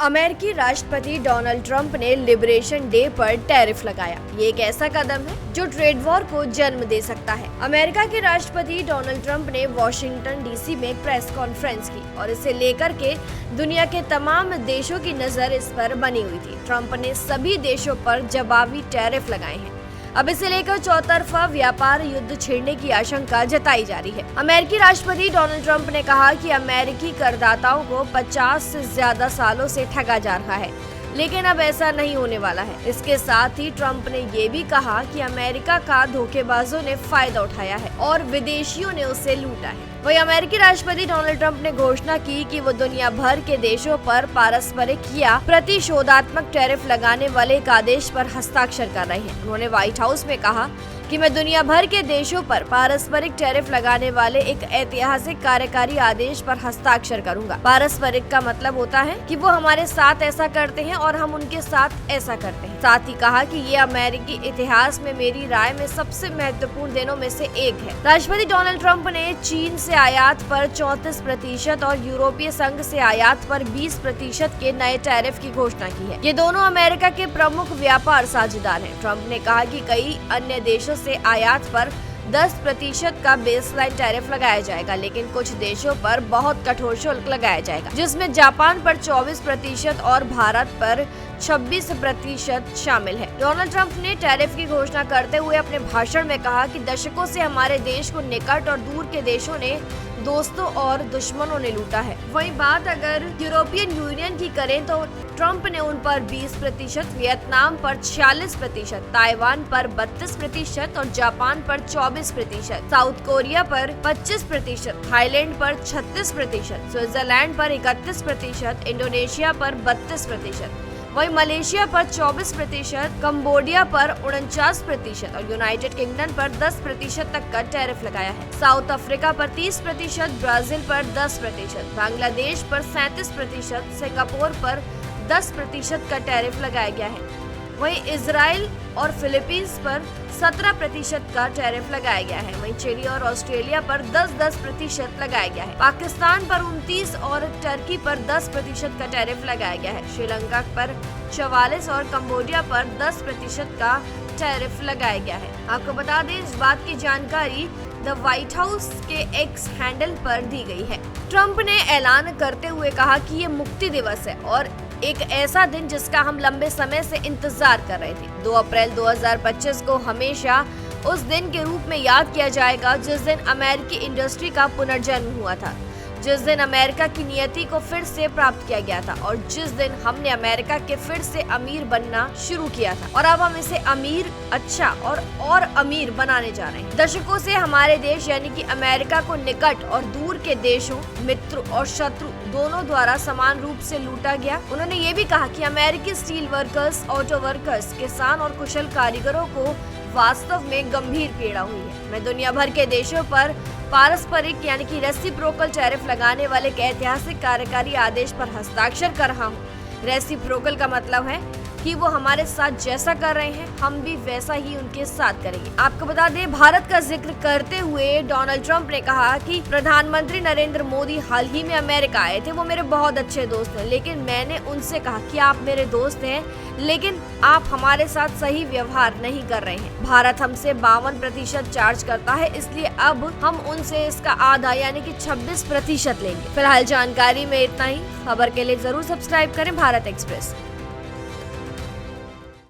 अमेरिकी राष्ट्रपति Donald Trump ने लिबरेशन डे पर टैरिफ लगाया। ये एक ऐसा कदम है जो ट्रेड वॉर को जन्म दे सकता है। अमेरिका के राष्ट्रपति डोनाल्ड ट्रंप ने वॉशिंगटन डीसी में एक प्रेस कॉन्फ्रेंस की और इसे लेकर के दुनिया के तमाम देशों की नजर इस पर बनी हुई थी। ट्रंप ने सभी देशों पर जवाबी टैरिफ लगाए हैं। अब इसे लेकर चौतरफा व्यापार युद्ध छेड़ने की आशंका जताई जा रही है। अमेरिकी राष्ट्रपति डोनाल्ड ट्रंप ने कहा कि अमेरिकी करदाताओं को 50 से ज्यादा सालों से ठगा जा रहा है, लेकिन अब ऐसा नहीं होने वाला है। इसके साथ ही ट्रंप ने ये भी कहा कि अमेरिका का धोखेबाजों ने फायदा उठाया है और विदेशियों ने उसे लूटा है। वहीं अमेरिकी राष्ट्रपति डोनाल्ड ट्रंप ने घोषणा की कि वो दुनिया भर के देशों पर पारस्परिक या प्रतिशोधात्मक टैरिफ लगाने वाले एक आदेश पर हस्ताक्षर कर रहे हैं। उन्होंने व्हाइट हाउस में कहा कि मैं दुनिया भर के देशों पर पारस्परिक टैरिफ लगाने वाले एक ऐतिहासिक कार्यकारी आदेश पर हस्ताक्षर करूंगा। पारस्परिक का मतलब होता है कि वो हमारे साथ ऐसा करते हैं और हम उनके साथ ऐसा करते हैं। साथ ही कहा कि ये अमेरिकी इतिहास में मेरी राय में सबसे महत्वपूर्ण दिनों में से एक है। राष्ट्रपति डोनाल्ड ट्रंप ने चीन से आयात पर 34% और यूरोपीय संघ से आयात पर 20% के नए टैरिफ की घोषणा की है। ये दोनों अमेरिका के प्रमुख व्यापार साझेदार हैं। ट्रंप ने कहा कि कई अन्य देशों से आयात पर 10% का बेसलाइन टैरिफ लगाया जाएगा, लेकिन कुछ देशों पर बहुत कठोर शुल्क लगाया जाएगा, जिसमें जापान पर 24% और भारत पर 26% शामिल है। डोनाल्ड ट्रंप ने टैरिफ की घोषणा करते हुए अपने भाषण में कहा कि दशकों से हमारे देश को निकट और दूर के देशों ने, दोस्तों और दुश्मनों ने लूटा है। वहीं बात अगर यूरोपियन यूनियन की करें तो ट्रंप ने उन पर 20%, वियतनाम पर 46%, ताइवान पर 32% और जापान पर 24%, साउथ कोरिया पर 25%, थाईलैंड पर 36%, स्विट्जरलैंड पर 31%, इंडोनेशिया पर 32%, वहीं मलेशिया पर 24%, कंबोडिया पर 49% और यूनाइटेड किंगडम पर 10% तक का टैरिफ लगाया है। साउथ अफ्रीका पर 30%, ब्राजील पर 10%, बांग्लादेश पर 37%, सिंगापुर पर 10% का टैरिफ लगाया गया है। वहीं इजराइल और फिलीपींस पर 17% का टैरिफ लगाया गया है। वहीं चिली और ऑस्ट्रेलिया पर 10% लगाया गया है। पाकिस्तान पर 29 और टर्की पर 10% का टैरिफ लगाया गया है। श्रीलंका पर 44 और कंबोडिया पर 10% का टैरिफ लगाया गया है। आपको बता दें, इस बात की जानकारी द व्हाइट हाउस के एक्स हैंडल पर दी गई है। ट्रंप ने ऐलान करते हुए कहा कि ये मुक्ति दिवस है और एक ऐसा दिन जिसका हम लंबे समय से इंतजार कर रहे थे। 2 अप्रैल 2025 को हमेशा उस दिन के रूप में याद किया जाएगा जिस दिन अमेरिकी इंडस्ट्री का पुनर्जन्म हुआ था, जिस दिन अमेरिका की नियति को फिर से प्राप्त किया गया था और जिस दिन हमने अमेरिका के फिर से अमीर बनना शुरू किया था और अब हम इसे अमीर, अच्छा और अमीर बनाने जा रहे हैं। दशकों से हमारे देश यानी कि अमेरिका को निकट और दूर के देशों, मित्र और शत्रु दोनों द्वारा समान रूप से लूटा गया। उन्होंने ये भी कहा कि अमेरिकी स्टील वर्कर्स, ऑटो वर्कर्स, किसान और कुशल कारीगरों को वास्तव में गंभीर पीड़ा हुई है। मैं दुनिया भर के देशों पर पारस्परिक यानी कि रेसिप्रोकल टैरिफ लगाने वाले एक ऐतिहासिक कार्यकारी आदेश पर हस्ताक्षर कर रहा हूँ। रेसिप्रोकल का मतलब है कि वो हमारे साथ जैसा कर रहे हैं हम भी वैसा ही उनके साथ करेंगे। आपको बता दें, भारत का जिक्र करते हुए डोनाल्ड ट्रंप ने कहा कि प्रधानमंत्री नरेंद्र मोदी हाल ही में अमेरिका आए थे। वो मेरे बहुत अच्छे दोस्त हैं, लेकिन मैंने उनसे कहा कि आप मेरे दोस्त हैं, लेकिन आप हमारे साथ सही व्यवहार नहीं कर रहे हैं। भारत हमसे 52% चार्ज करता है, इसलिए अब हम उनसे इसका आधा यानी कि 26% लेंगे। फिलहाल जानकारी में इतना ही। खबर के लिए जरूर सब्सक्राइब करें भारत एक्सप्रेस।